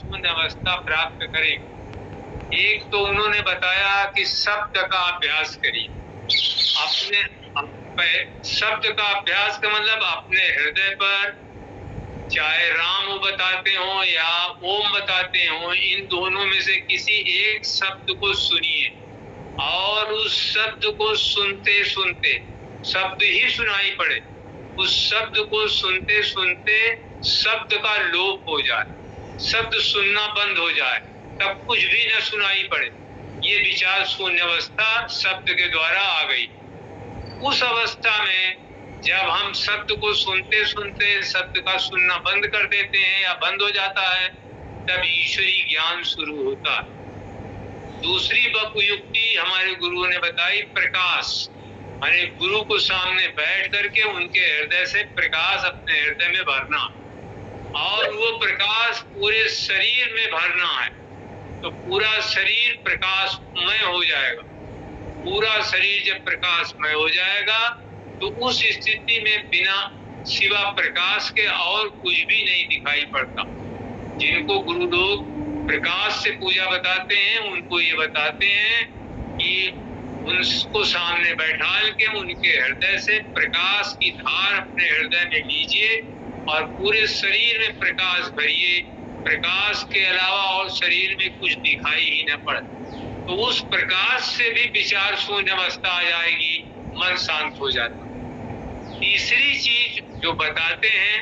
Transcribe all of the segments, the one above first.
शून्य अवस्था प्राप्त करेंगे। एक तो उन्होंने बताया कि शब्द का अभ्यास करिए। अपने शब्द का अभ्यास का मतलब अपने हृदय पर, चाहे राम बताते हो या ओम बताते हो, इन दोनों में से किसी एक शब्द को सुनिए और उस शब्द को सुनते सुनते, शब्द ही सुनाई पड़े, उस शब्द को सुनते सुनते शब्द का लोप हो जाए, शब्द सुनना बंद हो जाए, तब कुछ भी न सुनाई पड़े। ये विचार शून्य अवस्था शब्द के द्वारा आ गई। उस अवस्था में जब हम शब्द को सुनते सुनते शब्द का सुनना बंद कर देते हैं या बंद हो जाता है, तब ईश्वरी ज्ञान शुरू होता है। दूसरी युक्ति हमारे गुरुओं ने बताई, प्रकाश। हमारे गुरु को सामने बैठ करके उनके हृदय से प्रकाश अपने हृदय में भरना, और वो प्रकाश पूरे शरीर में भरना है, तो पूरा शरीर प्रकाशमय हो जाएगा। पूरा शरीर जब प्रकाशमय हो जाएगा तो उस स्थिति में बिना सिवा प्रकाश के और कुछ भी नहीं दिखाई पड़ता। जिनको गुरु लोग प्रकाश से पूजा बताते हैं, उनको ये बताते हैं कि उनको सामने बैठाल के उनके हृदय से प्रकाश की धार अपने हृदय में लीजिए और पूरे शरीर में प्रकाश भरिए। प्रकाश के अलावा और शरीर में कुछ दिखाई ही न पड़े, तो उस प्रकाश से भी विचार शून्य अवस्था आ जाएगी, मन शांत हो जाता। तीसरी चीज जो बताते हैं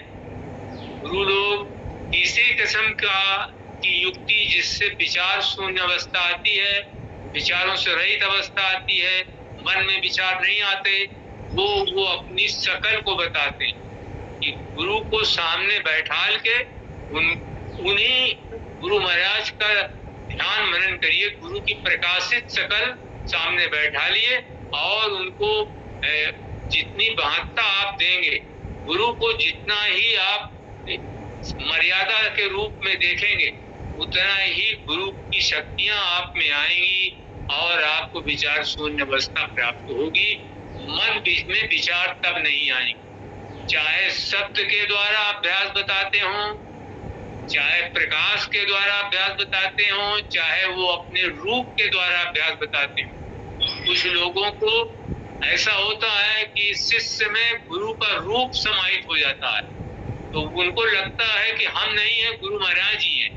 गुरु लोग, तीसरी किस्म की युक्ति जिससे विचार शून्य अवस्था आती है, विचारों से रहित अवस्था आती है, मन में विचार नहीं आते, वो अपनी शकल को बताते हैं कि गुरु को सामने बैठाल के उन्हीं गुरु महाराज का ध्यान मनन करिए। गुरु की प्रकाशित शकल सामने बैठा लिए और उनको जितनी महत्ता आप देंगे, गुरु को जितना ही आप मर्यादा के रूप में देखेंगे, उतना ही गुरु की शक्तियां आप में आएंगी और आपको विचार शून्य अवस्था प्राप्त होगी। मन में विचार तब नहीं आएंगे, चाहे शब्द के द्वारा अभ्यास बताते हो, चाहे प्रकाश के द्वारा अभ्यास बताते हो, चाहे वो अपने रूप के द्वारा अभ्यास बताते हो। कुछ लोगों को ऐसा होता है कि शिष्य में गुरु का रूप समाहित हो जाता है, तो उनको लगता है कि हम नहीं है, गुरु महाराज ही हैं।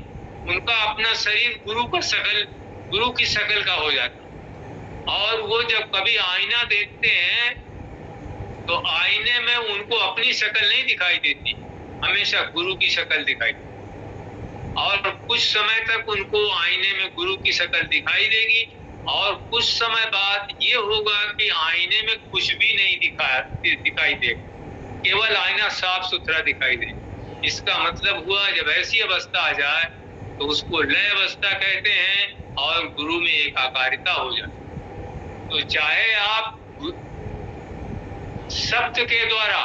उनका अपना शरीर गुरु की शकल का हो जाता है। और वो जब कभी आईना देखते हैं तो आईने में उनको अपनी शक्ल नहीं दिखाई देती, हमेशा गुरु की शक्ल दिखाई देती। और कुछ समय तक उनको आईने में गुरु की शक्ल दिखाई देगी और कुछ समय बाद ये होगा कि आईने में कुछ भी नहीं दिखाई देगा, केवल आईना साफ सुथरा दिखाई दे। इसका मतलब हुआ जब ऐसी अवस्था आ जाए तो उसको लय अवस्था कहते हैं और गुरु में एकाकारिता हो जाए। तो चाहे आप शब्द के द्वारा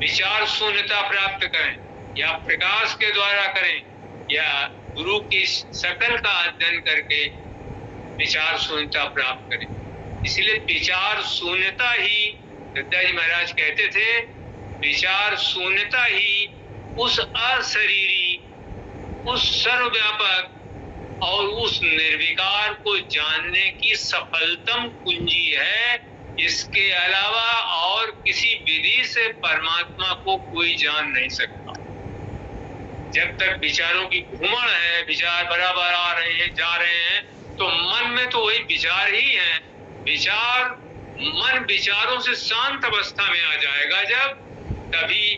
विचार शून्यता प्राप्त करें या प्रकाश के द्वारा करें या गुरु की शकल का अध्ययन करके विचार शून्यता प्राप्त करें। इसलिए विचार शून्यता ही, दत्ता जी महाराज कहते थे, विचार शून्यता ही उस अशरीरी, उस सर्वव्यापक और उस निर्विकार को जानने की सफलतम कुंजी है। इसके अलावा और किसी विधि से परमात्मा को कोई जान नहीं सकता। जब तक विचारों की घुमड़ है, विचार बराबर आ रहे हैं जा रहे हैं, तो मन में तो वही विचार ही है। मन विचारों से शांत अवस्था में आ जाएगा जब, तभी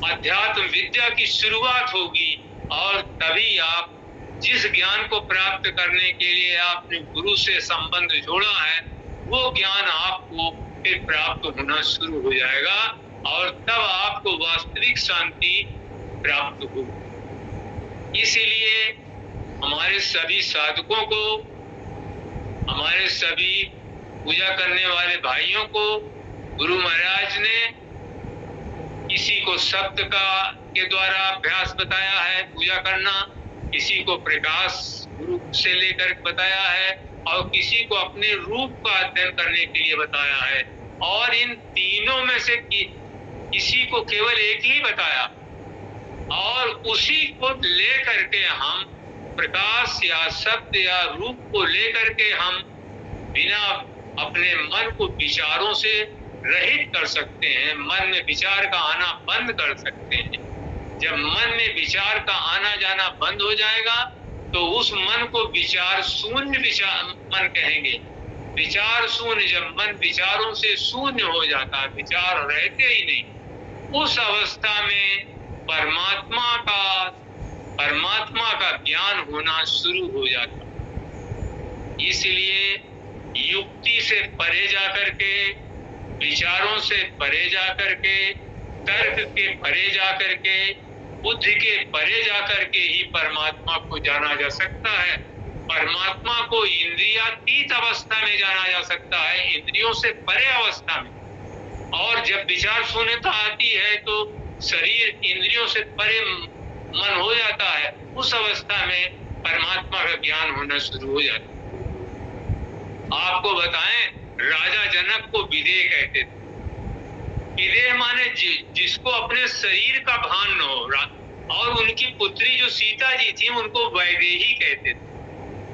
अध्यात्म विद्या की शुरुआत होगी और तभी आप जिस ज्ञान को प्राप्त करने के लिए आपने गुरु से संबंध जोड़ा है, वो ज्ञान आपको फिर प्राप्त होना शुरू हो जाएगा और तब आपको वास्तविक शांति प्राप्त हो। इसीलिए हमारे सभी साधकों को, हमारे सभी पूजा करने वाले भाइयों को गुरु महाराज ने किसी को शब्द के द्वारा अभ्यास बताया है पूजा करना, किसी को प्रकाश गुरु से लेकर बताया है और किसी को अपने रूप का अध्ययन करने के लिए बताया है। और इन तीनों में से किसी को केवल एक ही बताया, और उसी को लेकर के हम प्रकाश या शब्द या रूप को लेकर के हम बिना अपने मन को विचारों से रहित कर सकते हैं, मन में विचार का आना बंद कर सकते हैं। जब मन में विचार का आना जाना बंद हो जाएगा तो उस मन को विचार शून्य विचार मन कहेंगे। विचार शून्य, जब मन विचारों से शून्य हो जाता, विचार रहते ही नहीं, उस अवस्था में परमात्मा का ज्ञान होना शुरू हो जाता। इसलिए युक्ति से परे जाकर के, विचारों से परे जाकर के, तर्क के परे जाकर के, बुद्धि के परे जाकर के ही परमात्मा को जाना जा सकता है। परमात्मा को इंद्रियातीत अवस्था में जाना जा सकता है, इंद्रियों से परे अवस्था में। और जब विचार शून्यता आती है तो शरीर इंद्रियों से परे मन हो जाता है, उस अवस्था में परमात्मा का ज्ञान होना शुरू हो जाता है। आपको बताएं, राजा जनक को विदेह कहते थे। विदेह माने जिसको अपने शरीर का भान न हो। और उनकी पुत्री जो सीता जी थी उनको वैदेही कहते थे।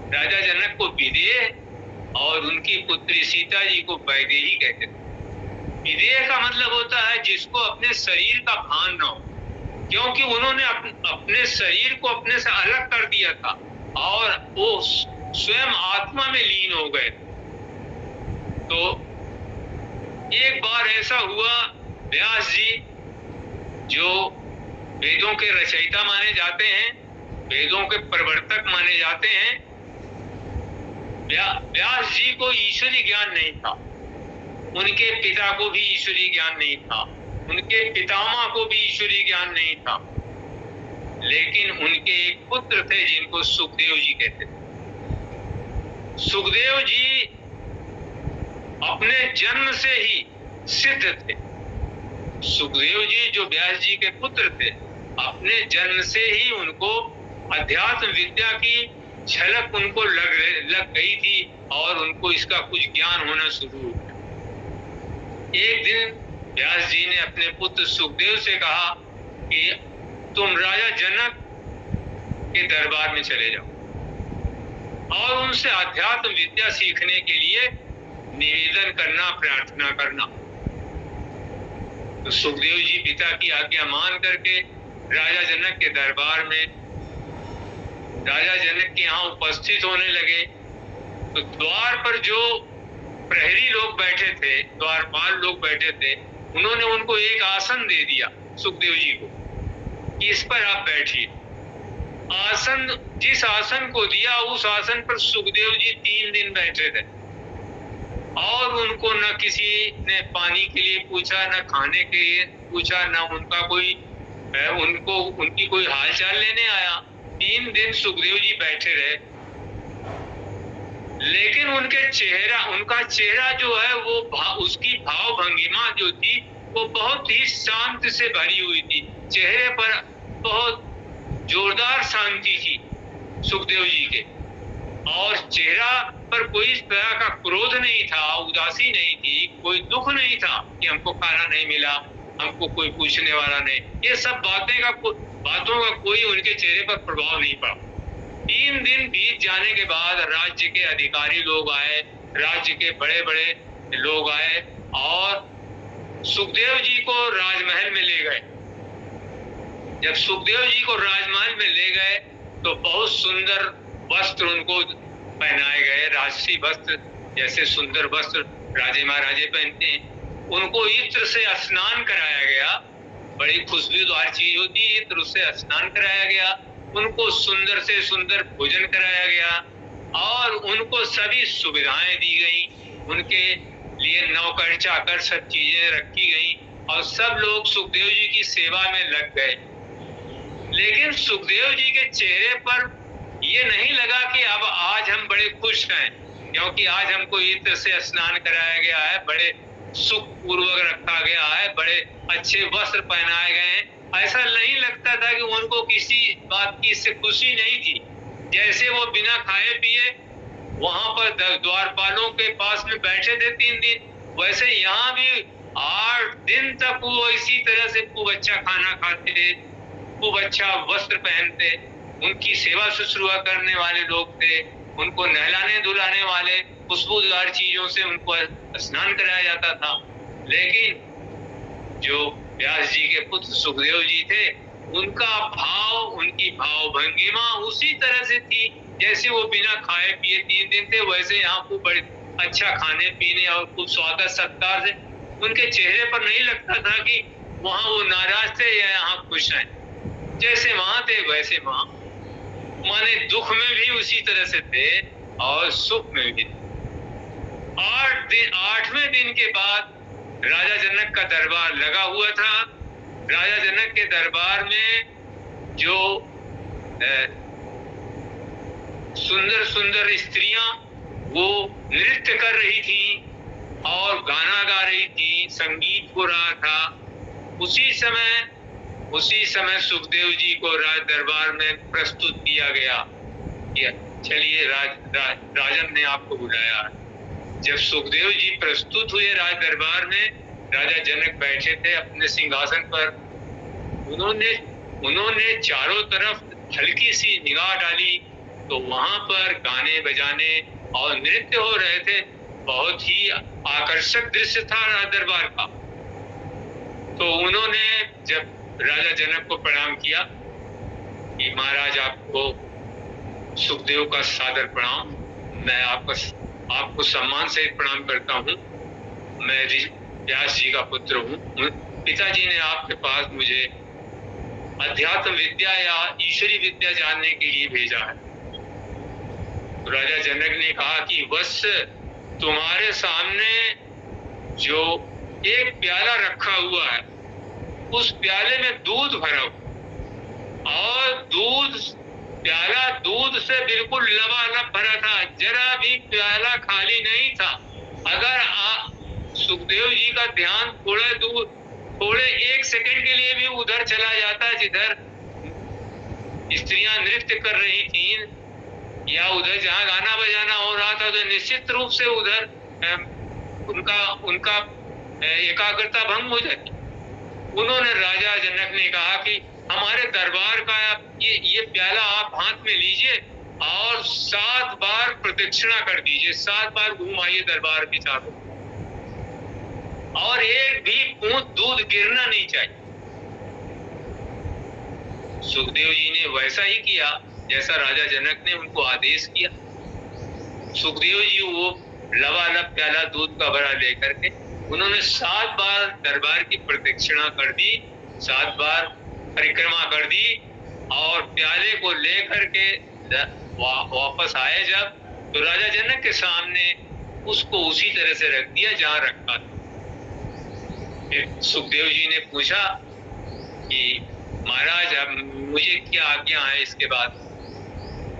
राजा जनक को विदेह और उनकी पुत्री सीता जी को वैदेही कहते थे। विदेह का मतलब होता है जिसको अपने शरीर का भान न हो, क्योंकि उन्होंने अपने शरीर को अपने से अलग कर दिया था और वो स्वयं आत्मा में लीन हो गए। तो एक बार ऐसा हुआ, व्यास जी जो वेदों के रचयिता माने जाते हैं, वेदों के प्रवर्तक माने जाते हैं, व्यास जी को ईश्वरीय ज्ञान नहीं था। उनके पिता को भी ईश्वरीय ज्ञान नहीं था, उनके पितामह को भी ईश्वरीय ज्ञान नहीं था। लेकिन उनके एक पुत्र थे जिनको सुखदेव जी कहते थे। सुखदेव जी अपने जन्म से ही सिद्ध थे। सुखदेव जी जो व्यास जी के पुत्र थे, अपने जन्म से ही उनको अध्यात्म विद्या की झलक उनको लग गई थी और उनको इसका कुछ ज्ञान होना शुरू हो गया। एक दिन व्यास जी ने अपने पुत्र सुखदेव से कहा कि तुम राजा जनक के दरबार में चले जाओ और उनसे अध्यात्म विद्या सीखने के लिए निवेदन करना, प्रार्थना करना। तो सुखदेव जी पिता की आज्ञा मान करके राजा जनक के दरबार में, राजा जनक के यहाँ उपस्थित होने लगे। तो द्वार पर जो प्रहरी लोग बैठे थे, द्वारपाल लोग बैठे थे, उन्होंने उनको एक आसन दे दिया सुखदेव जी को कि इस पर आप बैठिए। आसन, जिस आसन को दिया उस आसन पर सुखदेव जी 3 दिन बैठे थे और उनको न किसी ने पानी के लिए पूछा, न खाने के लिए पूछा, न उनका कोई उनकी कोई हालचाल लेने आया। 3 दिन सुखदेव जी बैठे रहे, लेकिन उनका चेहरा जो है वो उसकी भाव भंगिमा जो थी वो बहुत ही शांत से भरी हुई थी। चेहरे पर बहुत जोरदार शांति थी सुखदेव जी के, और चेहरा पर कोई इस तरह का क्रोध नहीं था, उदासी नहीं थी, कोई दुख नहीं था कि हमको खाना नहीं मिला, हमको कोई पूछने वाला नहीं। ये सब बातों का कोई उनके चेहरे पर प्रभाव नहीं पड़ा। 3 दिन बीत जाने के बाद राज्य के अधिकारी लोग आए, राज्य के बड़े बड़े लोग आए और सुखदेव जी को राजमहल में ले गए। जब सुखदेव जी को राजमहल में ले गए तो बहुत सुंदर वस्त्र उनको पहनाए गए, राजसी वस्त्र, जैसे सुंदर वस्त्र राजे महाराजे पहनते हैं। उनको इत्र से स्नान कराया गया, बड़ी खुशबूदार चीज होती है इत्र, उससे स्नान कराया गया। उनको सुंदर से सुंदर भोजन कराया गया और उनको सभी सुविधाएं दी गई। उनके लिए नौकर चाकर सब चीजें रखी गई और सब लोग सुखदेव जी की सेवा में लग गए। लेकिन सुखदेव जी के चेहरे पर ये नहीं लगा कि अब आज हम बड़े खुश हैं, क्योंकि आज हमको इत्र से स्नान कराया गया है, बड़े सुख पूर्वक रखा गया है, बड़े अच्छे वस्त्र पहनाए गए हैं। ऐसा नहीं लगता था कि उनको किसी बात की इससे खुशी नहीं थी। जैसे वो बिना खाए पिए वहां पर द्वारपालों के पास में बैठे थे 3 दिन, वैसे यहाँ भी 8 दिन तक वो इसी तरह से खूब अच्छा खाना खाते थे, खूब अच्छा वस्त्र पहनते, उनकी सेवा शुश्रूषा करने वाले लोग थे, उनको नहलाने धुलाने वाले खुशबूदार चीजों से उनको स्नान कराया जाता था। लेकिन जो व्यास जी के पुत्र सुखदेव जी थे, उनका भाव, उनकी भाव भंगिमा उसी तरह से थी जैसे वो बिना खाए पिए 3 दिन थे, वैसे यहाँ खूब बड़े अच्छा खाने पीने और खूब स्वागत सत्कार से। उनके चेहरे पर नहीं लगता था कि वहाँ वो नाराज थे या यहाँ खुश हैं। जैसे वहां थे वैसे वहां, माने दुख में भी उसी तरह से थे और सुख में भी। 8वें दिन के बाद राजा जनक का दरबार लगा हुआ था। राजा जनक के दरबार में जो सुंदर सुंदर स्त्रियां वो नृत्य कर रही थी और गाना गा रही थी, संगीत हो रहा था। उसी समय सुखदेव जी को राज दरबार में प्रस्तुत किया गया। चलिए राजन ने आपको बुलाया। जब सुखदेव जी प्रस्तुत हुए राज दरबार में, राजा जनक बैठे थे अपने सिंहासन पर। उन्होंने चारों तरफ हल्की सी निगाह डाली तो वहां पर गाने बजाने और नृत्य हो रहे थे। बहुत ही आकर्षक दृश्य था राज दरबार का। तो उन्होंने जब राजा जनक को प्रणाम किया कि महाराज आपको सुखदेव का सादर प्रणाम, मैं आपको सम्मान से प्रणाम करता हूँ। मैं व्यास जी का पुत्र हूँ। पिताजी ने आपके पास मुझे अध्यात्म विद्या या ईश्वरी विद्या जानने के लिए भेजा है। तो राजा जनक ने कहा कि बस तुम्हारे सामने जो एक प्याला रखा हुआ है, उस प्याले में दूध भरा और प्याला दूध से बिल्कुल लबालब भरा था, जरा भी प्याला खाली नहीं था। अगर सुखदेव जी का ध्यान थोड़े 1 सेकंड के लिए भी उधर चला जाता जिधर स्त्रियां नृत्य कर रही थी या उधर जहां गाना बजाना हो रहा था, तो निश्चित रूप से उधर उनका एकाग्रता भंग हो जाती। उन्होंने राजा जनक ने कहा कि हमारे दरबार का ये प्याला आप हाथ में लीजिए और 7 बार प्रदक्षिणा कर दीजिए, 7 बार घुमाइए दरबार के चारों, और एक भी बूंद दूध गिरना नहीं चाहिए। सुखदेव जी ने वैसा ही किया जैसा राजा जनक ने उनको आदेश किया। सुखदेव जी वो लबालब प्याला दूध का भरा लेकर के उन्होंने 7 बार दरबार की प्रदक्षिणा कर दी, 7 बार परिक्रमा कर दी और प्याले को लेकर के वापस आए जब, तो राजा जनक के सामने उसको उसी तरह से रख दिया जहां रखा था। फिर सुखदेव जी ने पूछा कि महाराज अब मुझे क्या आज्ञा है इसके बाद।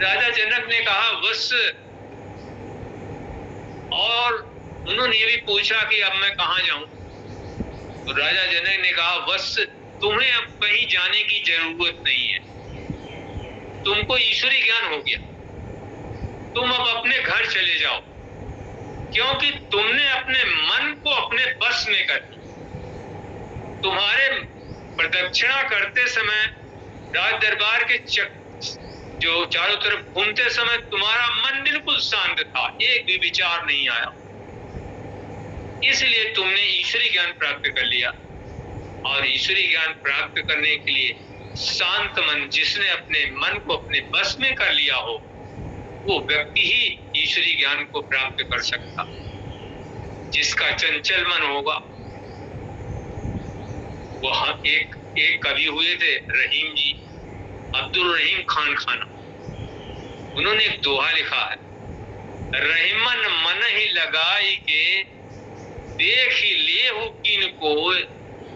राजा जनक ने कहा बस, और उन्होंने ये भी पूछा कि अब मैं कहाँ जाऊं। तो राजा जनक ने कहा बस तुम्हें अब कहीं जाने की जरूरत नहीं है, तुमको ईश्वरी ज्ञान हो गया, तुम अब अपने घर चले जाओ, क्योंकि तुमने अपने मन को अपने बस में कर दिया। तुम्हारे प्रदक्षिणा करते समय राज दरबार के जो चारों तरफ घूमते समय तुम्हारा मन बिल्कुल शांत था, एक भी विचार नहीं आया, इसलिए तुमने ईश्वरी ज्ञान प्राप्त कर लिया। और ईश्वरी ज्ञान प्राप्त करने के लिए शांत मन, जिसने अपने मन को अपने बस में कर लिया हो, वो व्यक्ति ही ईश्वरी ज्ञान को प्राप्त कर सकता। जिसका चंचल मन होगा, वहां एक कवि हुए थे रहीम जी, अब्दुल रहीम खान खाना, उन्होंने एक दोहा लिखा है, रहीमन मन ही लगाई के देख ही लेहु किन को,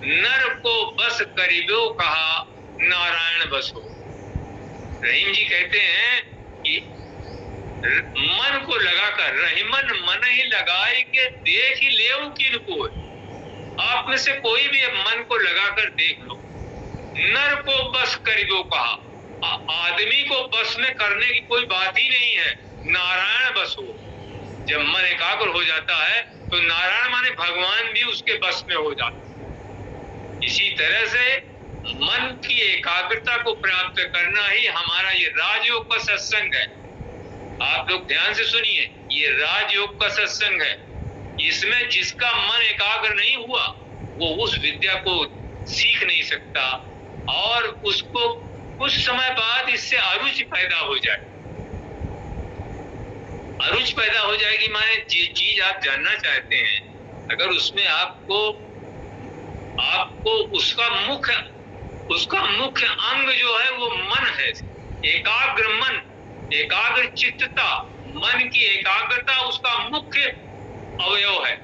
नर को बस करिबो कहा नारायण बसो। रहीम जी कहते हैं कि मन को लगाकर, रहीमन मन ही लगाई के देख ही लेहु किन को, आप में से कोई भी मन को लगाकर देख लो। नर को बस करिबो कहा, आदमी को बस में करने की कोई बात ही नहीं है, नारायण बस हो। जब मन एकाग्र हो जाता है तो नारायण माने भगवान भी उसके बस में हो जाता है। इसी तरह से मन की एकाग्रता को प्राप्त करना ही हमारा ये राजयोग का सत्संग है। आप लोग ध्यान से सुनिए, ये राजयोग का सत्संग है। इसमें जिसका मन एकाग्र नहीं हुआ वो उस विद्या को सीख नहीं सकता, और उसको कुछ समय बाद इससे अरुचि पैदा हो जाए। अरुचि पैदा हो जाएगी, माने जो चीज आप जानना चाहते हैं, अगर उसमें आपको उसका मुख्य अंग जो है वो मन है। एकाग्र मन, एकाग्र चित्तता, मन की एकाग्रता उसका मुख्य अवयव है।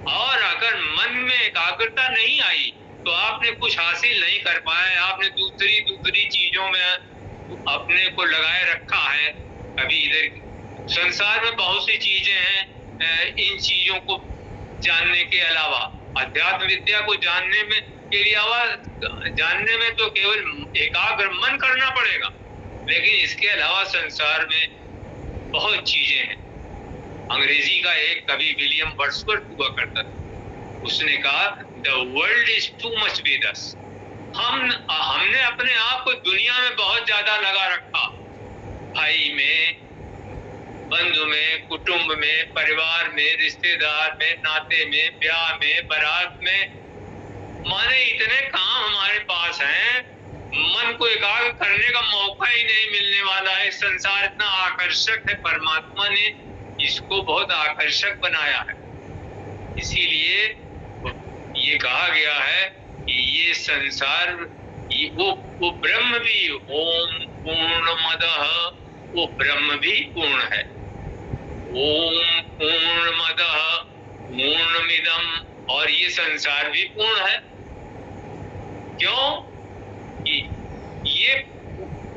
और अगर मन में एकाग्रता नहीं आई तो आपने कुछ हासिल नहीं कर पाए, आपने दूसरी चीजों में अपने को लगाए रखा है। अभी इधर संसार में बहुत सी चीजें हैं, इन चीजों को जानने के अलावा, अध्यात्म विद्या को जानने में तो केवल एकाग्र मन करना पड़ेगा, लेकिन इसके अलावा संसार में बहुत चीजें हैं। अंग्रेजी का एक कवि विलियम वर्ड्सवर्थ हुआ करता था, उसने कहा the world is too much with us. हमने अपने आप को दुनिया में बहुत ज्यादा लगा रखा, भाई में, बंधु में, कुटुंब में, परिवार में, रिश्तेदार में, नाते में, ब्याह में, बारात में, माने इतने काम हमारे पास हैं, मन को एकाग्र करने का मौका ही नहीं मिलने वाला है। संसार इतना आकर्षक है, परमात्मा ने इसको बहुत आकर्षक बनाया है। इसीलिए ये कहा गया है कि ये संसार, वो ब्रह्म भी, ओम पूर्णमदः, वो ब्रह्म भी पूर्ण है। ओम पूर्णमदः पूर्णमिदम्, और ये संसार भी पूर्ण है। क्यों? कि ये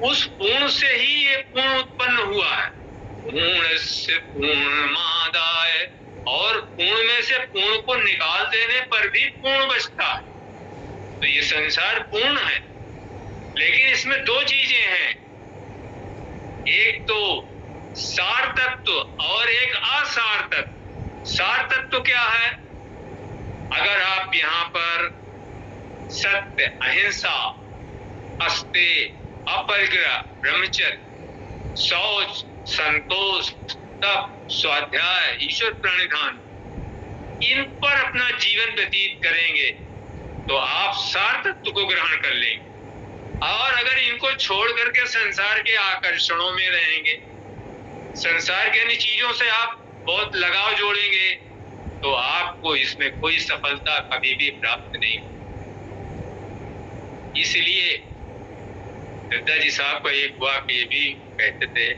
उस पूर्ण से ही ये पूर्ण उत्पन्न हुआ है। पूर्णस्य पूर्णमादाय, और पूर्ण में से पूर्ण को निकाल देने पर भी पूर्ण बचता है। तो ये संसार पूर्ण है, लेकिन इसमें दो चीजें हैं, एक तो सार तत्व और एक असार तत्व। सार तत्व क्या है? अगर आप यहाँ पर सत्य, अहिंसा, अस्तेय, अपरिग्रह, ब्रह्मचर्य, शौच, संतोष, तप, स्वाध्याय, ईश्वर प्रणिधान, इन पर अपना जीवन व्यतीत करेंगे तो आप सार तत्व को ग्रहण कर लेंगे। और अगर इनको छोड़ करके संसार के आकर्षणों में रहेंगे, संसार के अन्य चीजों से आप बहुत लगाव जोड़ेंगे, तो आपको इसमें कोई सफलता कभी भी प्राप्त नहीं। इसलिए दादाजी साहब का एक वाक्य भी कहते थे,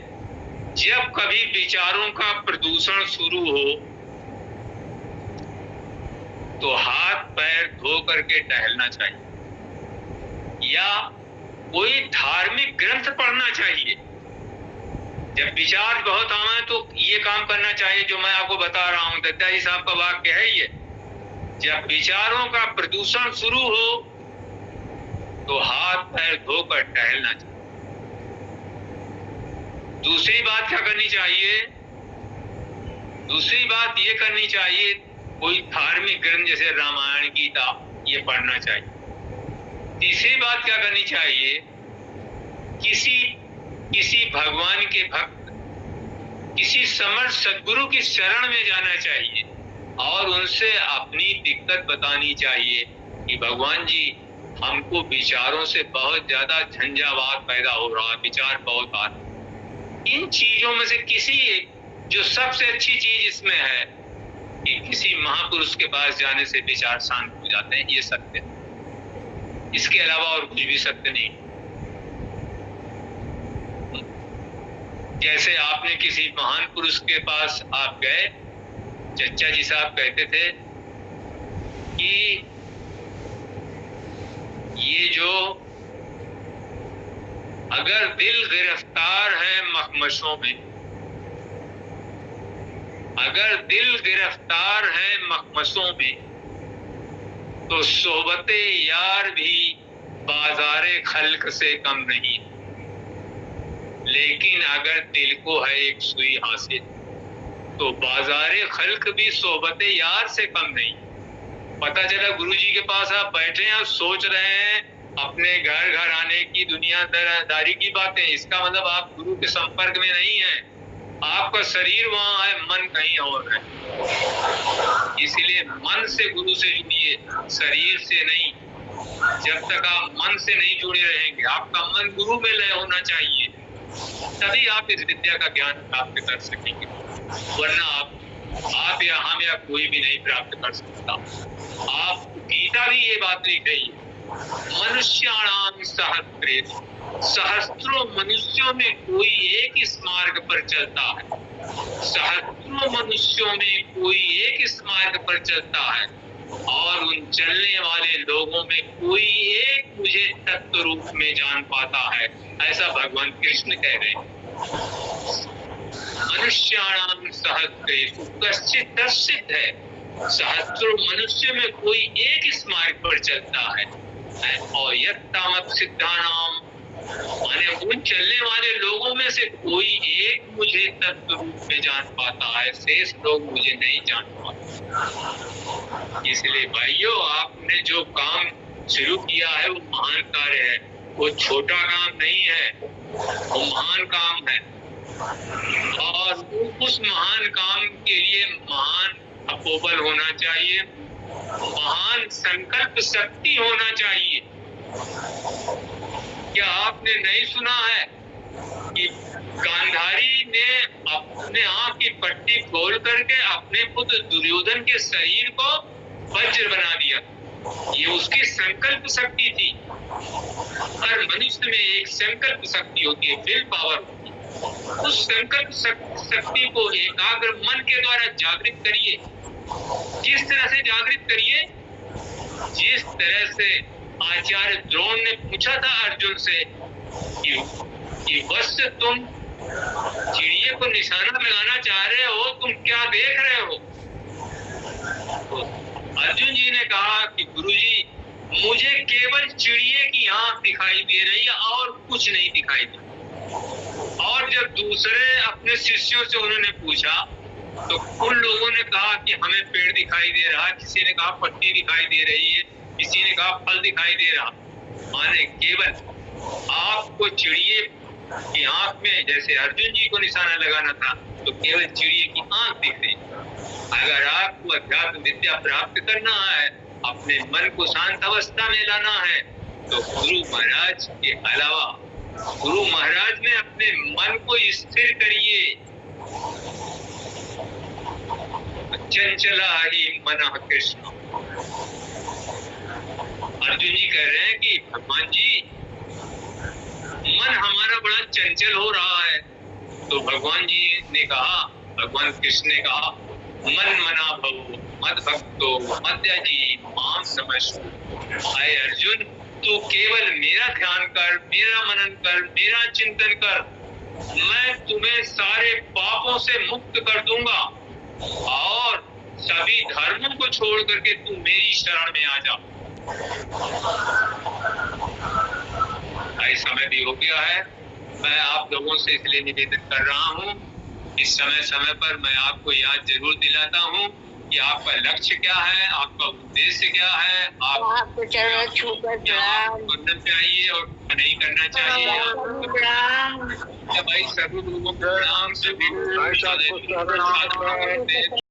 जब कभी विचारों का प्रदूषण शुरू हो तो हाथ पैर धो करके टहलना चाहिए या कोई धार्मिक ग्रंथ पढ़ना चाहिए। जब विचार बहुत आवे तो ये काम करना चाहिए जो मैं आपको बता रहा हूं। दादाजी साहब का वाक्य है ये, जब विचारों का प्रदूषण शुरू हो तो हाथ पैर धोकर टहलना चाहिए। दूसरी बात क्या करनी चाहिए? दूसरी बात ये करनी चाहिए, कोई धार्मिक ग्रंथ जैसे रामायण, गीता, ये पढ़ना चाहिए। तीसरी बात क्या करनी चाहिए? किसी भगवान के भक्त, किसी समर्थ सद्गुरु की शरण में जाना चाहिए और उनसे अपनी दिक्कत बतानी चाहिए कि भगवान जी, हमको विचारों से बहुत ज्यादा झंझावात पैदा हो रहा है, विचार बहुत आ रहा है। इन चीजों में से किसी एक, जो सबसे अच्छी चीज इसमें है कि किसी महापुरुष के पास जाने से विचार शांत हो जाते हैं, ये सत्य है। इसके अलावा और कुछ भी सत्य नहीं। जैसे आपने किसी महान पुरुष के पास आप गए, चचा जी साहब कहते थे कि ये जो, अगर दिल गिरफ्तार है मखमशों में, अगर दिल गिरफ्तार है मखमशों में, तो सोबते यार भी बाजारे खल्क से कम नहीं। लेकिन अगर दिल को है एक सुई हासिल, तो बाजारे खल्क भी सोबते यार से कम नहीं। पता चला गुरुजी के पास आप बैठे हैं और सोच रहे हैं अपने घर घर आने की दुनियादारी की बातें, इसका मतलब आप गुरु के संपर्क में नहीं है। आपका शरीर वहां है, मन कहीं और है। इसलिए मन से गुरु से जुड़िए, शरीर से नहीं। जब तक आप मन से नहीं जुड़े रहेंगे, आपका मन गुरु में लय होना चाहिए, तभी आप इस विद्या का ज्ञान प्राप्त कर सकेंगे। वरना आप या हम या कोई भी नहीं प्राप्त कर सकता। आप गीता भी ये बात लिख रही है, मनुष्याणाम सहस्रेषु, सहस्त्रों मनुष्यों में कोई एक इस मार्ग पर चलता है। सहस्त्रों मनुष्यों में कोई एक इस मार्ग पर चलता है, और उन चलने वाले लोगों में कोई एक मुझे तत्व रूप में जान पाता है। ऐसा भगवान कृष्ण कह रहे हैं। मनुष्याणाम सहस्रेषु कश्चित् कश्चित् है, सहस्त्रों मनुष्य में कोई एक इस मार्ग पर चलता है। और यत्तामत सिद्धानाम, माने उन चलने वाले लोगों में से कोई एक मुझे तत्व रूप में जान पाता है, शेष लोग मुझे नहीं जान पाते। इसलिए भाइयों, आपने जो काम शुरू किया है वो महान कार्य है, वो छोटा काम नहीं है, वो महान काम है। और उस महान काम के लिए महान अपोबल होना चाहिए, महान संकल्प शक्ति होना चाहिए। क्या आपने नहीं सुना है कि गांधारी ने अपने आंख की पट्टी खोल करके अपने पुत्र दुर्योधन के शरीर को वज्र बना दिया? ये उसकी संकल्प शक्ति थी। हर मनुष्य में एक संकल्प शक्ति होती है, विल पावर होती है। उस संकल्प शक्ति को एकाग्र मन के द्वारा जागृत करिए। किस तरह से जागृत करिए? जिस तरह से आचार्य द्रोण ने पूछा था अर्जुन से कि बस तुम चिड़िए को निशाना लगाना चाह रहे हो, तुम क्या देख रहे हो? तो अर्जुन जी ने कहा कि गुरुजी, मुझे केवल चिड़िए की आंख दिखाई दे रही है और कुछ नहीं दिखाई दे। और जब दूसरे अपने शिष्यों से उन्होंने पूछा तो उन लोगों ने कहा कि हमें पेड़ दिखाई दे रहा है, किसी ने कहा पत्ती दिखाई दे रही है, किसी ने कहा फल दिखाई दे रहा। माने केवल आपको चिड़िए की आंख में, जैसे अर्जुन जी को निशाना लगाना था, तो केवल चिड़िए की आंख दिख रही। अगर आपको अध्यात्म विद्या प्राप्त करना है, अपने मन को शांत अवस्था में लाना है, तो गुरु महाराज के अलावा गुरु महाराज में अपने मन को स्थिर करिए। चंचला ही मन कृष्ण। अर्जुन जी कह रहे हैं कि भगवान जी, मन हमारा बड़ा चंचल हो रहा है। तो भगवान जी ने कहा, भगवान कृष्ण ने कहा, मन मना भवो मद भक्तो मद्याजी माम नमस्ते। आए अर्जुन, तू केवल मेरा ध्यान कर, मेरा मनन कर, मेरा चिंतन कर, मैं तुम्हें सारे पापों से मुक्त कर दूंगा और सभी धर्मों को छोड़ करके तू मेरी शरण में आ जा। भाई, समय भी हो गया है। मैं आप लोगों से इसलिए निवेदन कर रहा हूँ, इस समय पर मैं आपको याद जरूर दिलाता हूँ कि आपका लक्ष्य क्या है, आपका उद्देश्य क्या है, आपको करना चाहिए और नहीं करना चाहिए। भाई, सभी लोगों को प्रणाम, सभी